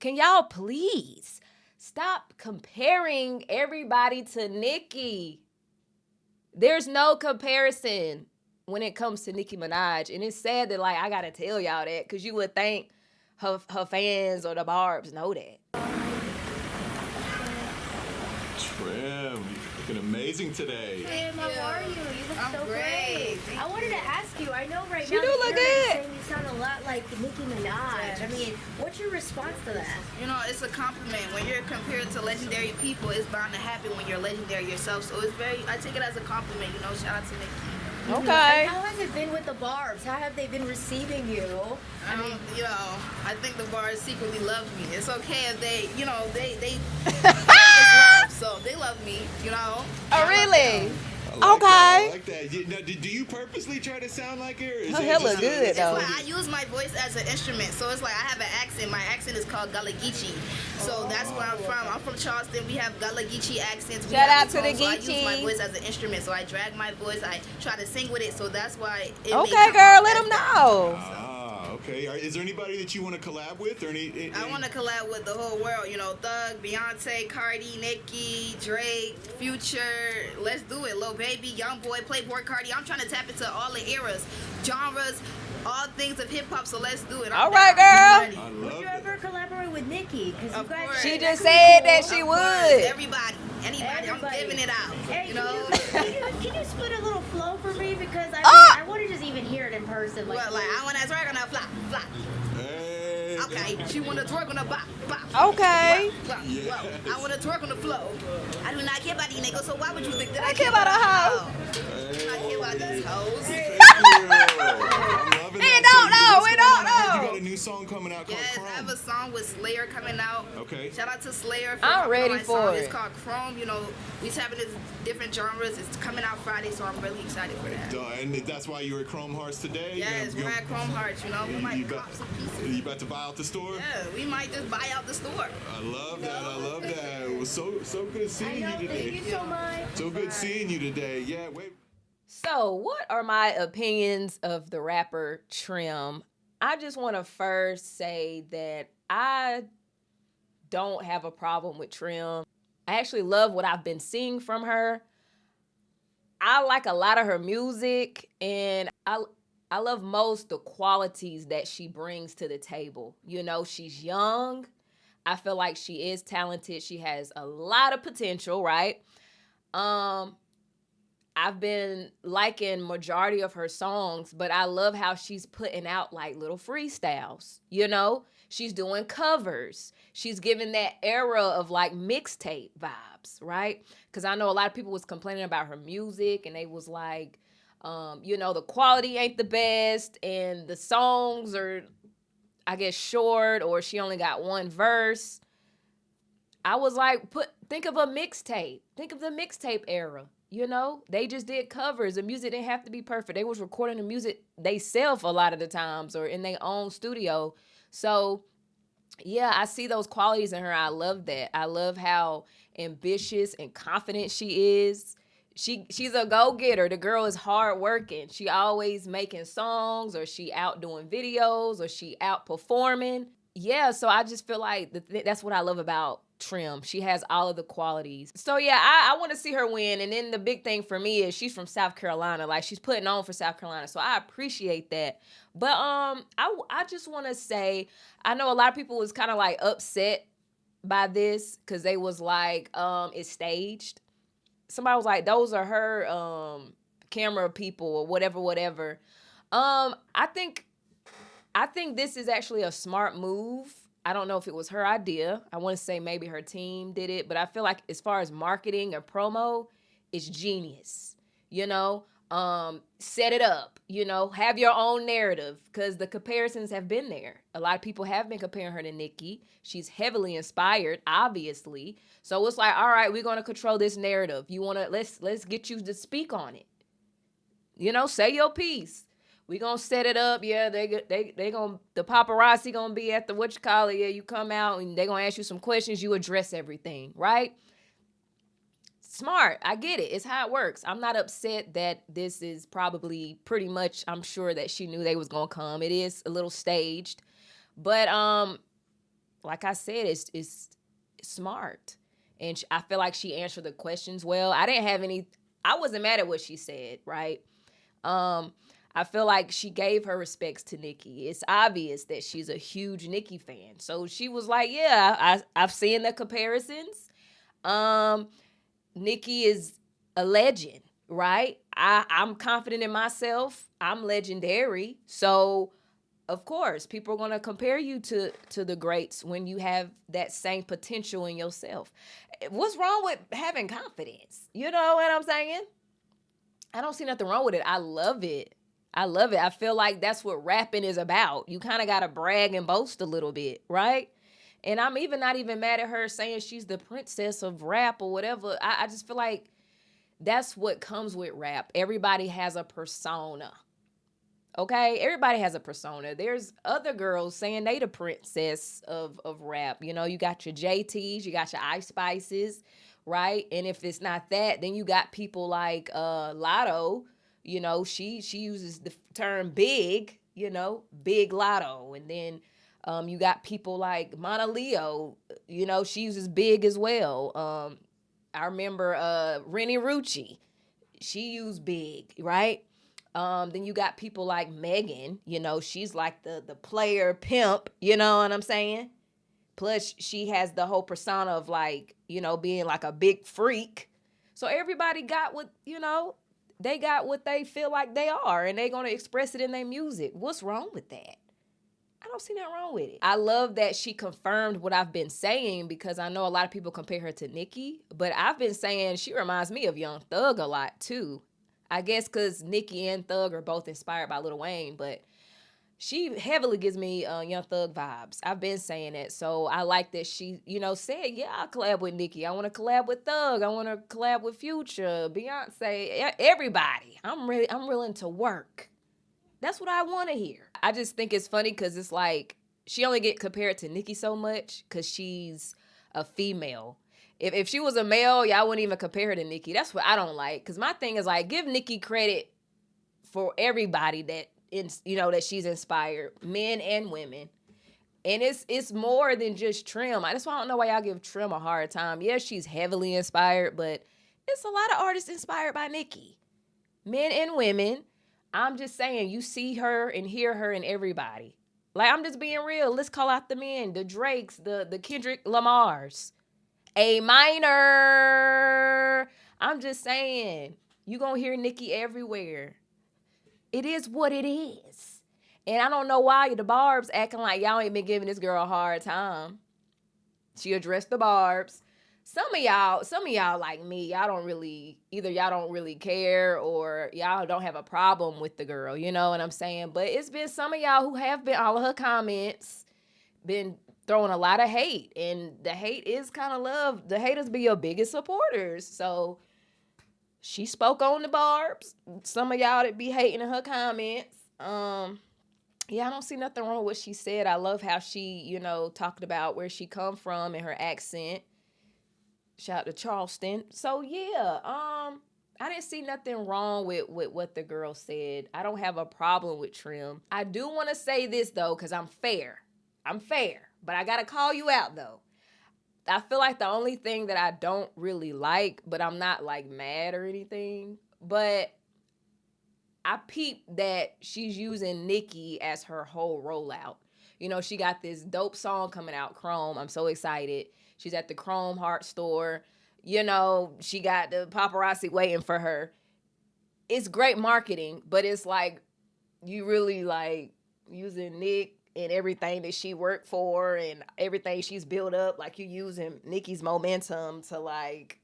can y'all please stop comparing everybody to Nicki? There's no comparison when it comes to Nicki Minaj. And it's sad that, like, I got to tell y'all that because you would think her fans or the Barbs know that. Trim, looking amazing today. Trim, how are you? You look so great. I wanted to ask you, I know right She now do the look internet's good. saying you sound a lot like Nicki Minaj. I mean, what's your response to that? You know, it's a compliment. When you're compared to legendary people, it's bound to happen when you're legendary yourself. So it's I take it as a compliment, you know, shout out to Nicki. Okay. And how has it been with the Barbs? How have they been receiving you? I mean, you know, I think the Barbs secretly love me. It's okay if they, you know, they it's love, so they love me, you know. Oh, really? I like that. Now, do you purposely try to sound like her? Her hair look good, It's though. like I use my voice as an instrument, so it's like I have an accent. My accent is called Gullah Geechee, so that's where I'm from. I'm from Charleston. We have Gullah Geechee accents. Shout out to the So I use my Geechees. voice as an instrument, so I drag my voice. I try to sing with it, so that's why. Okay, girl, let them know. Okay. Is there anybody that you want to collab with, or any? I want to collab with the whole world, you know, Thug, Beyonce, Cardi, Nicki, Drake, Future. Let's do it. Lil Baby, Young Boy, Playboy Cardi. I'm trying to tap into all the eras, genres, all things of hip hop. So let's do it. All right, girl. I Would love you that. ever collaborate with Nicki? Because Of you guys. course. She that just could be said cool. that she Of course, would. Anybody. Everybody. I'm giving it out. Hey, You know. can you split a little flow for me? Because I mean, Ah! I want to just even hear it in person. Well, like I want to twerk on the flop, flop. Hey. Okay, she want to twerk on the bop, bop. Okay. Bop, Yes. bop. I want to twerk on the flow. I do not care about these niggas, so why would you think that I care about a hoe. I do not care about these hoes. Thank you. I'm loving We that. don't So, know, what's we going on? don't I heard know. You got a new song coming out called Yes, Chrome. I have a song with Slayer coming out. Okay. Shout out to Slayer. I'm hopping ready on my for song. it. It's called Chrome. You know, we having this different genres. It's coming out Friday, so I'm really excited for that. And that's why you were at Chrome Hearts today. Yes, we're at Chrome Hearts. You know, we might You cop some pieces. You about to buy out the store? Yeah, we might just buy out the store. I love that. I love that. It was so good seeing you Thank today. you so much. So good seeing you today. Yeah. Wait. So, what are my opinions of the rapper Trim? I just want to first say that I don't have a problem with Trim. I actually love what I've been seeing from her. I like a lot of her music, and I love most the qualities that she brings to the table. You know, she's young. I feel like she is talented. She has a lot of potential, right? I've been liking majority of her songs, but I love how she's putting out like little freestyles, you know? She's doing covers. She's giving that era of like mixtape vibes, right? Because I know a lot of people was complaining about her music and they was like, you know, the quality ain't the best and the songs are, I guess, short or she only got one verse. I was like, think of a mixtape. Think of the mixtape era. You know, they just did covers. The music didn't have to be perfect. They was recording the music they self a lot of the times or in their own studio. So, yeah, I see those qualities in her. I love that. I love how ambitious and confident she is. She's a go-getter. The girl is hardworking. She always making songs or she out doing videos or she out performing. Yeah, so I just feel like that's what I love about Trim. She has all of the qualities. So yeah, I want to see her win. And then the big thing for me is she's from South Carolina. Like she's putting on for South Carolina. So I appreciate that. But I just want to say, I know a lot of people was kind of like upset by this because they was like, it's staged. Somebody was like, those are her camera people or whatever. I think this is actually a smart move. I don't know if it was her idea. I want to say maybe her team did it, but I feel like as far as marketing or promo, it's genius. You know, set it up, you know, have your own narrative because the comparisons have been there. A lot of people have been comparing her to Nicki. She's heavily inspired, obviously. So it's like, all right, we're going to control this narrative. You want to, let's get you to speak on it. You know, say your piece. We gonna set it up. Yeah, they gonna, the paparazzi gonna be at the Yeah, you come out and they gonna ask you some questions. You address everything, right? Smart. I get it. It's how it works. I'm not upset that this is probably pretty much. I'm sure that she knew they was gonna come. It is a little staged, but like I said, it's smart. And I feel like she answered the questions well. I wasn't mad at what she said, right? I feel like she gave her respects to Nicki. It's obvious that she's a huge Nicki fan. So she was like, yeah, I've seen the comparisons. Nicki is a legend, right? I'm confident in myself. I'm legendary. So of course, people are gonna compare you to the greats when you have that same potential in yourself. What's wrong with having confidence? You know what I'm saying? I don't see nothing wrong with it. I love it. I love it. I feel like that's what rapping is about. You kind of got to brag and boast a little bit, right? And I'm even not even mad at her saying she's the princess of rap or whatever. I just feel like that's what comes with rap. Everybody has a persona. Okay? Everybody has a persona. There's other girls saying they the princess of rap. You know, you got your JTs, you got your Ice Spices, right? And if it's not that, then you got people like Lotto. You know, she uses the term big, you know, Big Lotto. And then you got people like Mana Leo, you know, she uses big as well. I remember Rennie Rucci, she used big, right? Then you got people like Megan, you know, she's like the player pimp, you know what I'm saying? Plus she has the whole persona of like, you know, being like a big freak. So everybody got what, you know, they got what they feel like they are, and they're going to express it in their music. What's wrong with that? I don't see nothing wrong with it. I love that she confirmed what I've been saying, because I know a lot of people compare her to Nicki, but I've been saying she reminds me of Young Thug a lot too. I guess because Nicki and Thug are both inspired by Lil Wayne, but she heavily gives me Young Thug vibes. I've been saying that. So I like that she, you know, said, yeah, I'll collab with Nicki. I want to collab with Thug. I want to collab with Future, Beyonce, everybody. I'm willing to work. That's what I want to hear. I just think it's funny because it's like she only get compared to Nicki so much because she's a female. If she was a male, y'all wouldn't even compare her to Nicki. That's what I don't like. Because my thing is like, give Nicki credit for everybody that, you know, that she's inspired, men and women. And it's more than just Trim. That's why I don't know why y'all give Trim a hard time. Yeah, she's heavily inspired, but it's a lot of artists inspired by Nicki. Men and women. I'm just saying, you see her and hear her in everybody. Like, I'm just being real. Let's call out the men, the Drakes, the Kendrick Lamars. A minor. I'm just saying, you gonna hear Nicki everywhere. It is what it is. And I don't know why the Barbs acting like y'all ain't been giving this girl a hard time. She addressed the Barbs. Some of y'all like me, y'all don't really care, or y'all don't have a problem with the girl, you know what I'm saying? But it's been some of y'all who have been, all of her comments, been throwing a lot of hate. And the hate is kind of love. The haters be your biggest supporters. So she spoke on the Barbs. Some of y'all that be hating in her comments. Yeah, I don't see nothing wrong with what she said. I love how she, you know, talked about where she come from and her accent. Shout out to Charleston. So yeah, I didn't see nothing wrong with what the girl said. I don't have a problem with Trim. I do want to say this though, because I'm fair. But I gotta call you out though. I feel like the only thing that I don't really like, but I'm not like mad or anything, but I peeped that she's using Nicki as her whole rollout. You know, she got this dope song coming out, Chrome. I'm so excited. She's at the Chrome Heart store. You know, she got the paparazzi waiting for her. It's great marketing, but it's like you really like using Nick and everything that she worked for and everything she's built up. Like you using Nicki's momentum to like,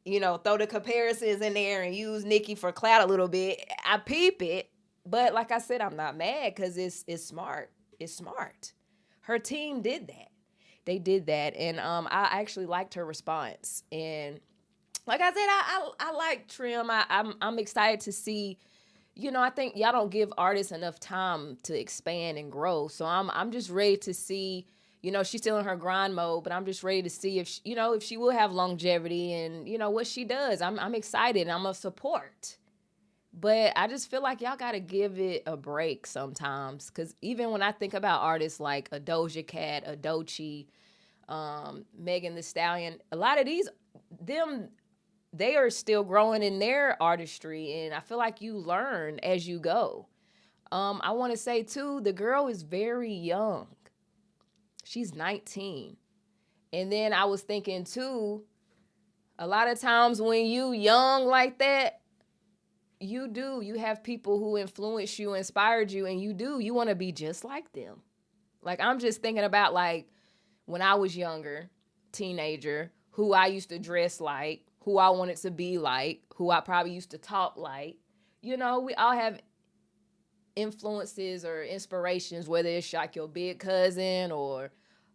you know, throw the comparisons in there and use Nicki for clout a little bit. I peep it, but like I said, I'm not mad because it's smart. It's smart. Her team did that. They did that, and I actually liked her response. And like I said, I like Trim. I'm excited to see. You know, I think y'all don't give artists enough time to expand and grow. So I'm just ready to see. You know, she's still in her grind mode, but I'm just ready to see if if she will have longevity and what she does. I'm excited. And I'm a support But I just feel like y'all gotta give it a break sometimes. Cause even when I think about artists like a Doja Cat, a Doechii, Megan Thee Stallion, a lot of them, they are still growing in their artistry, and I feel like you learn as you go. I want to say too, the girl is very young. She's 19. And then I was thinking too, a lot of times when you young like that, you have people who influence you, inspired you, and you want to be just like them. Like, I'm just thinking about, like, when I was younger, teenager, who I used to dress like, who I wanted to be like, who I probably used to talk like. You know, we all have influences or inspirations, whether it's like your big cousin or an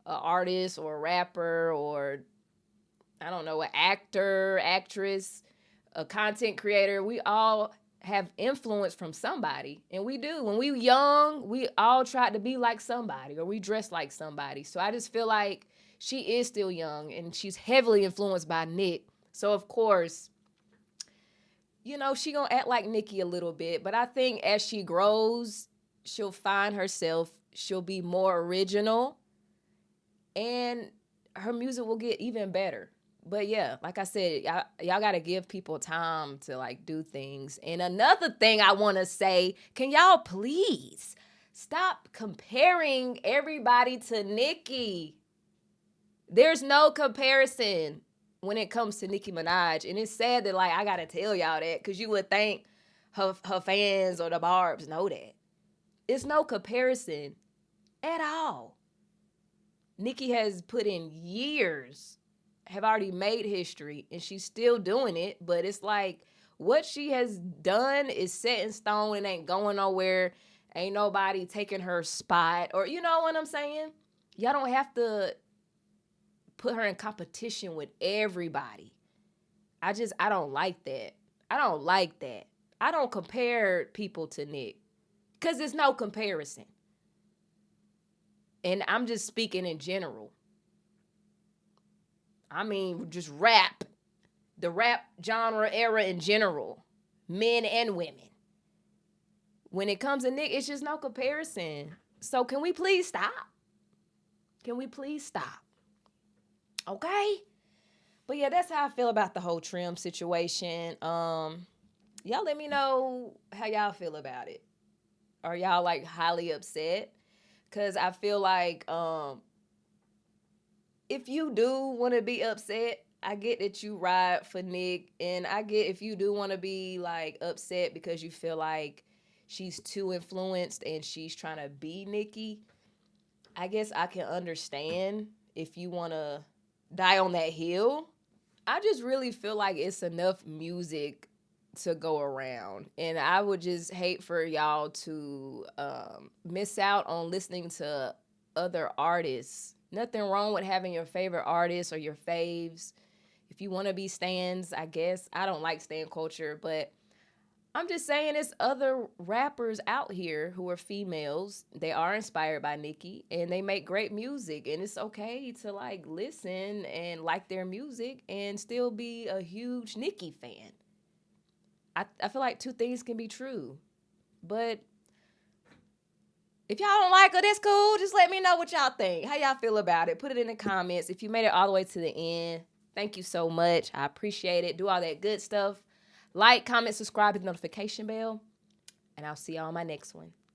artist or a rapper or, I don't know, an actor, actress, a content creator. We all have influence from somebody, and we do. When we young, we all tried to be like somebody, or we dress like somebody. So I just feel like she is still young, and she's heavily influenced by Nick. So of course, you know, she gonna act like Nicki a little bit, but I think as she grows, she'll find herself, she'll be more original, and her music will get even better. But yeah, like I said, y'all got to give people time to like do things. And another thing I want to say, can y'all please stop comparing everybody to Nicki? There's no comparison when it comes to Nicki Minaj. And it's sad that, like, I got to tell y'all that, because you would think her fans or the Barbs know that. It's no comparison at all. Nicki has put in years, have already made history, and she's still doing it. But it's like, what she has done is set in stone and ain't going nowhere. Ain't nobody taking her spot, or, you know what I'm saying? Y'all don't have to put her in competition with everybody. I don't like that. I don't like that. I don't compare people to Nick, because there's no comparison. And I'm just speaking in general. I mean, just rap, the rap genre era in general, men and women. When it comes to Nick, it's just no comparison. So can we please stop? Can we please stop? Okay? But yeah, that's how I feel about the whole Trim situation. Y'all let me know how y'all feel about it. Are y'all like highly upset? Because I feel like if you do want to be upset, I get that you ride for Nick, and I get if you do want to be like upset because you feel like she's too influenced and she's trying to be Nicki. I guess I can understand if you want to die on that hill. I just really feel like it's enough music to go around, and I would just hate for y'all to miss out on listening to other artists. Nothing wrong with having your favorite artists or your faves. If you want to be stans, I guess. I don't like stan culture, but I'm just saying there's other rappers out here who are females. They are inspired by Nicki, and they make great music, and it's okay to like listen and like their music and still be a huge Nicki fan. I feel like two things can be true. But if y'all don't like her, that's cool. Just let me know what y'all think. How y'all feel about it? Put it in the comments. If you made it all the way to the end, thank you so much. I appreciate it. Do all that good stuff. Like, comment, subscribe, hit the notification bell. And I'll see y'all on my next one.